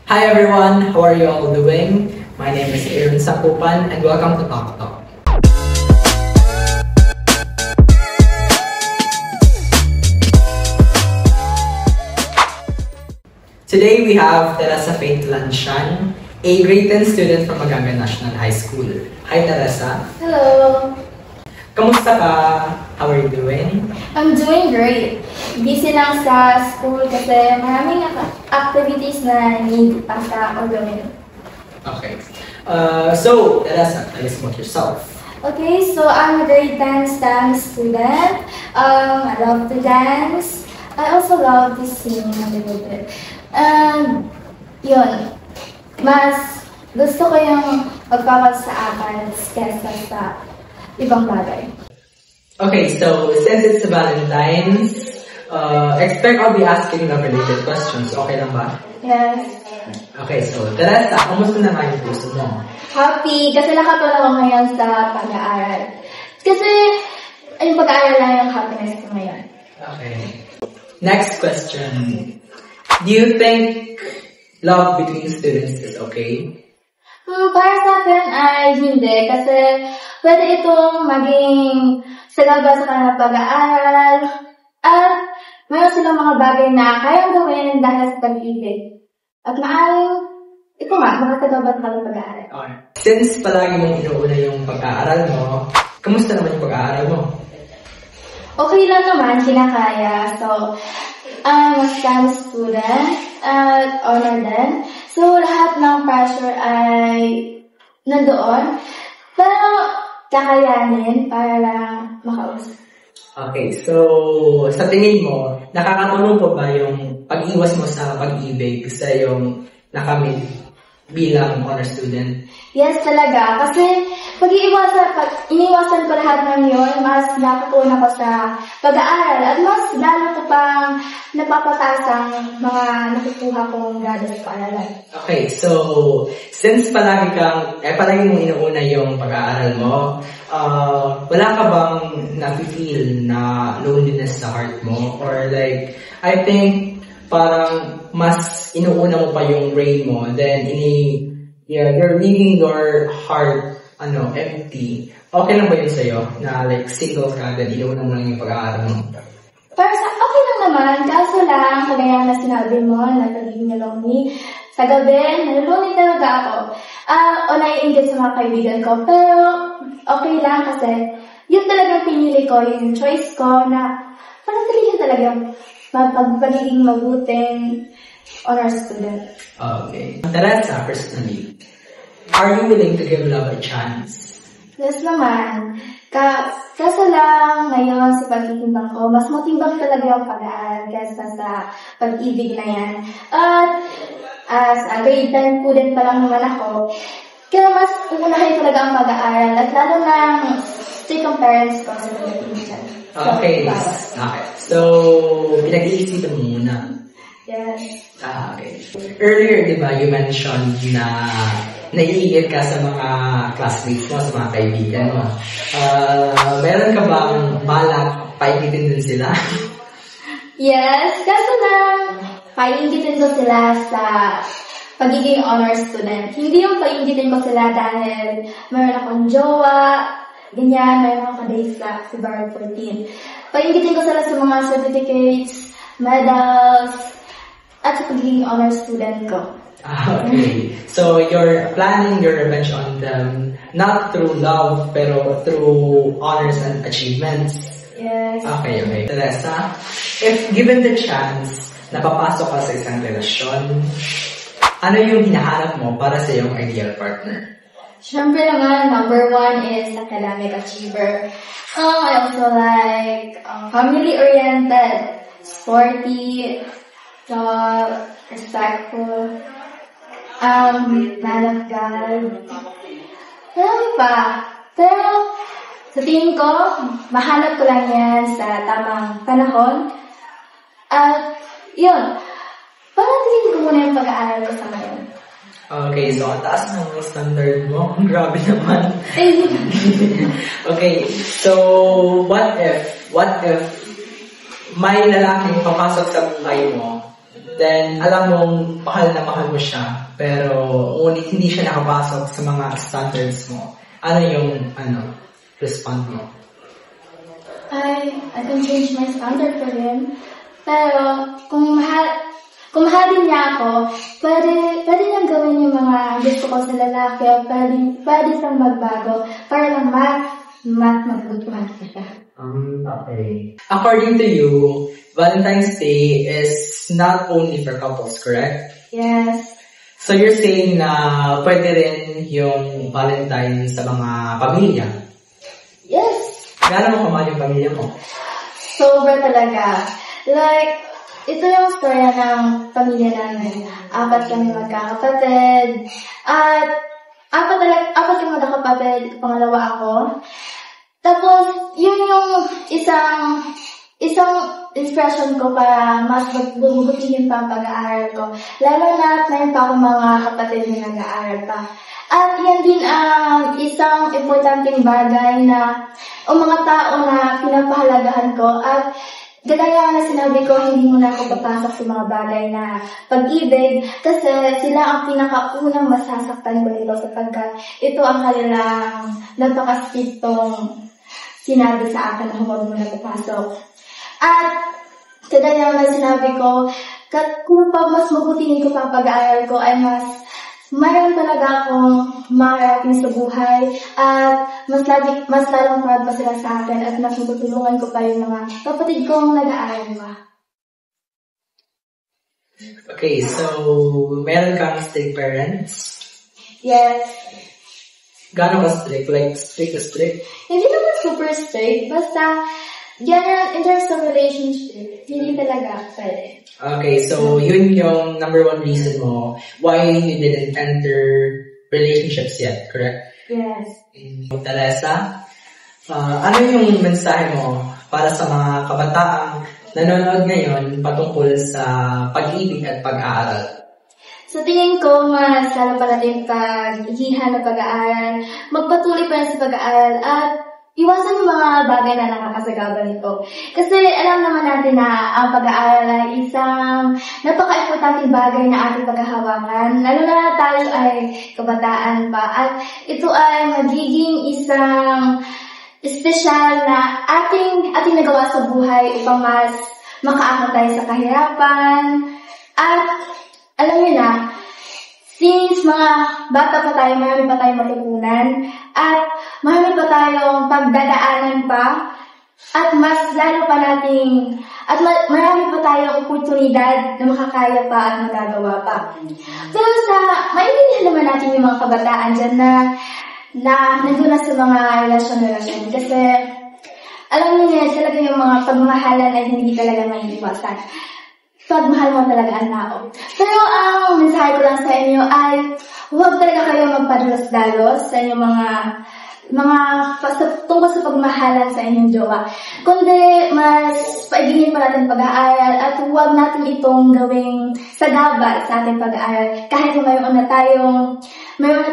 Hi everyone, how are you all doing? My name is Aaron Sakupan and welcome to Talk Talk. Today we have Teresa Faith Lanshan, a grade 10 student from Maganga National High School. Hi Teresa. Hello! Kamusta ka? How are you doing? I'm doing great. Busy lang sa school kasi maraming activities na need pa sa gawin. Okay. So, Teresa, tell us about yourself. Okay, so I'm a grade 10 STEM student. I love to dance. I also love to sing a little bit. Yun. Mas gusto ko yung pagkakal sa akin kesa sa ibang bagay. Okay, so since it's Valentine's, expect I'll be asking the related questions. Okay lang ba? Yes. Okay, so Teresa, kamusta na nga yung puso mo? Happy kasi nakatulong ako ngayon sa pag-aaral. Kasi yung pag-aaral lang yung happiness ko ngayon. Okay. Next question. Do you think love between students is okay? Para sa akin ay hindi kasi pwede itong maging salaba sa kanilang pag-aaral at mayroon silang mga bagay na kayang gawin dahil sa pag-ibig. At maaaring ito nga, makasagabal sa kanilang pag-aaral. Okay. Since palagi mong inuuna yung pag-aaral mo, kamusta naman yung pag-aaral mo? Okay lang naman, kinakaya. So, I'm a STEM student at honor din. So, lahat ng pressure ay nandoon. Pero, kakayanin para lang makausap. Okay, so sa tingin mo, nakakatulong po ba yung pag-iwas mo sa pag-ibig sa yung nakamit bilang honor student? Yes, talaga. Kasi iniwasan ko lahat ng yun, mas nakatuon ako sa pag-aaral at mas lalo ko pang napapataas ang mga nakukuha kong grado sa paaralan. Okay, so since palagi mong inuuna yung pag-aaral mo, wala ka bang nafe-feel na loneliness sa heart mo? Or like, I think parang mas inuuna mo pa yung brain mo, then you're leaving your heart empty. Okay lang ba yun sa'yo? Na like single ka, then inuuna mo lang yung pag-aaral mo? Para sa okay lang naman, kaso lang, kagaya na sinabi mo, na pagiging lonely. Sa gabi, nalulunod talaga ako. O naiinggit sa mga kaibigan ko, pero okay lang kasi yun talagang pinili ko, yung choice ko na para sabihin talaga pagiging mabuting honor student. Okay. Teresa, personally, are you willing to give love a chance? Yes naman. Kaso lang, ngayon sa pagtitimbang ko, mas matimbang talaga yung pag-aaral kaysa sa pag-ibig na yan. At as a grade 10 student pa lang naman ako, kaya mas uunahin talaga ang pag-aaral at lalo ng strict ang parents ko sa pag-ibig. Okay. So, pinag-iisipan mo muna. Yes. Okay. Earlier, di ba, you mentioned na naiingit ka sa mga classmates mo, sa mga kaibigan mo. Meron ka bang balak paingitin din sila? Yes, kaso lang, paingitin ko sila sa pagiging honor student. Hindi yung paingitin ko sila dahil meron akong jowa, ganyan, meron akong ka-days sa February 14. Paingitin ko sila sa mga certificates, medals, at sa pagiging honor student ko. Okay. So, you're planning your revenge on them, not through love, pero through honors and achievements. Yes. Okay. Teresa, if given the chance na papasok ka sa isang relasyon, ano yung hinahanap mo para sa iyong ideal partner? Siyempre naman, number 1 is academic achiever. I also like family-oriented, sporty, respectful, man of God. Marami pa. Pero sa tingin ko, mahanap ko lang yan sa tamang panahon. At yun, panatilin ko muna yung pag-aaral ko sa ngayon. Okay, so ang taas ng standard mo. Grabe naman. Okay, so what if may lalaking papasok sa buhay mo then alam mong mahal na mahal mo siya, pero ngunit hindi siya nakapasok sa mga standards mo. Ano yung, respond mo? I can change my standard for him. Pero, kung mahal din niya ako, pwede niyang gawin yung mga gusto ko sa lalaki, o pwede siyang magbago, para lang magugutuhan ko siya. Okay. According to you, Valentine's Day is not only for couples, correct? Yes. So you're saying na pwede rin yung Valentine sa mga pamilya? Yes. Gano'n mo kamahal yung pamilya mo? Sobra talaga. Like, ito yung storya ng pamilya namin. 4 kami magkakapatid. At 4 yung magkakapatid, pangalawa ako. Tapos, yun yung isang inspiration ko para mas bubutihin pa ang pag-aaral ko. Lalo na mayroon pa akong mga kapatid na nag-aaral pa. At yan din ang isang importanteng bagay na o mga tao na pinapahalagahan ko. At gaya na sinabi ko, hindi muna ako papasok sa mga bagay na pag-ibig kasi sila ang pinakaunang masasaktan ko nito sapagkat ito ang kanilang napakasitong sinabi sa akin na huwag muna papasok. At kaya na sinabi ko, kung pa mas mabutihin ko pa ang pag-aaral ko ay mayroon talaga akong mararating sa buhay at mas lalong proud pa sila sa akin at mas matutulungan ko pa yung mga kapatid kong nag-aaral pa. Okay, so meron kang strict parents? Yes. Gano'n ka strict? Like, strict na strict? Hindi naman super strict, basta general in terms of relationship, hindi talaga pwede. Okay, so yun yung number one reason mo why you didn't enter relationships yet, correct? Yes. Teresa, ano yung mensahe mo para sa mga kabataang nanonood ngayon patungkol sa pag-ibig at pag-aaral? Sa tingin ko, mas lalo pa natin pag-ihihan ng pag-aaral, magpatuloy pa rin sa pag-aaral at iwasan yung mga bagay na nakakasagabal nito. Kasi alam naman natin na ang pag-aaral ay isang napaka-importanting bagay na ating paghahawakan. Lalo na tayo ay kabataan pa. At ito ay magiging isang espesyal na ating nagawa sa buhay upang mas makaangat tayo sa kahirapan. At alam niyo na, since mga bata pa tayo, marami pa tayong matutunan at marami pa tayong pagdadaanan pa at mas lalo pa nating at marami pa tayong oportunidad na makakaya pa at magagawa pa. Pero maintindihan naman natin yung mga kabataan dyan na nandun na sa mga relasyon kasi alam niyo na talaga yung mga pagmahalan ay hindi talaga may iwasan. Pagmahal mo talaga ang tao. Pero ang mensahe ko lang sa inyo ay huwag talaga kayo magpadalos-dalos sa inyong tungkol sa pagmahalan sa inyong jowa. Kundi mas paigingin pa natin pag-aaral at huwag natin itong gawing sagabal sa ating pag-aaral. Kahit mayroon na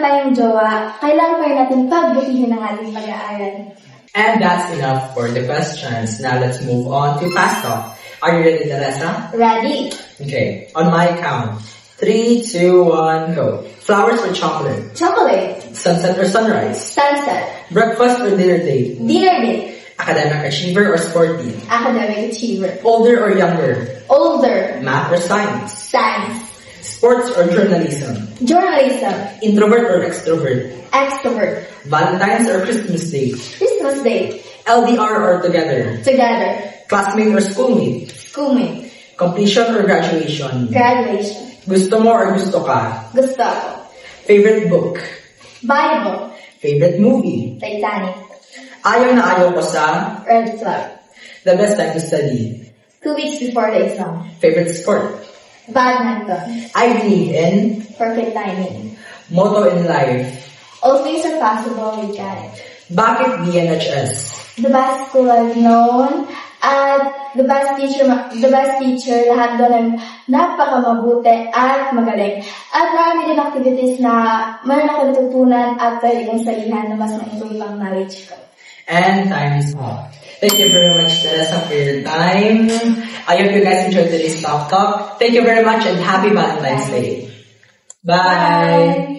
tayong jowa, kailangan pa rin natin pagbutihin ang ating pag-aaral. And that's enough for the questions. Now let's move on to Fast Talk. Are you ready, Teresa? Ready. Okay, on my count. 3, 2, 1, go. Flowers or chocolate? Chocolate. Sunset or sunrise? Sunset. Breakfast or dinner date? Dinner date. Academic achiever or sporty? Academic achiever. Older or younger? Older. Math or science? Science. Sports or journalism? Journalism. Introvert or extrovert? Extrovert. Valentine's or Christmas Day? Christmas Day. LDR or together? Together. Classmate or schoolmate? Schoolmate. Completion or graduation? Graduation. Gusto mo or gusto ka? Gusto ako. Favorite book? Bible. Favorite movie? Titanic. Ayaw na ayaw ko sa? Red flag. The best time to study? 2 weeks before the exam. Favorite sport? Badminton. I believe in? Perfect timing. Motto in life? All things are possible with God. Bakit BNHS? The best school I've known. At the best teacher, lahat doon ay napakamabuti at magaling. At marami din activities na meron ako natutunan at pwede kong salihan na mas ma-improve ang knowledge ko. And time is up. Thank you very much, Teresa, for your time. I hope you guys enjoyed today's Soft Talk. Thank you very much and happy Valentine's Day. Bye!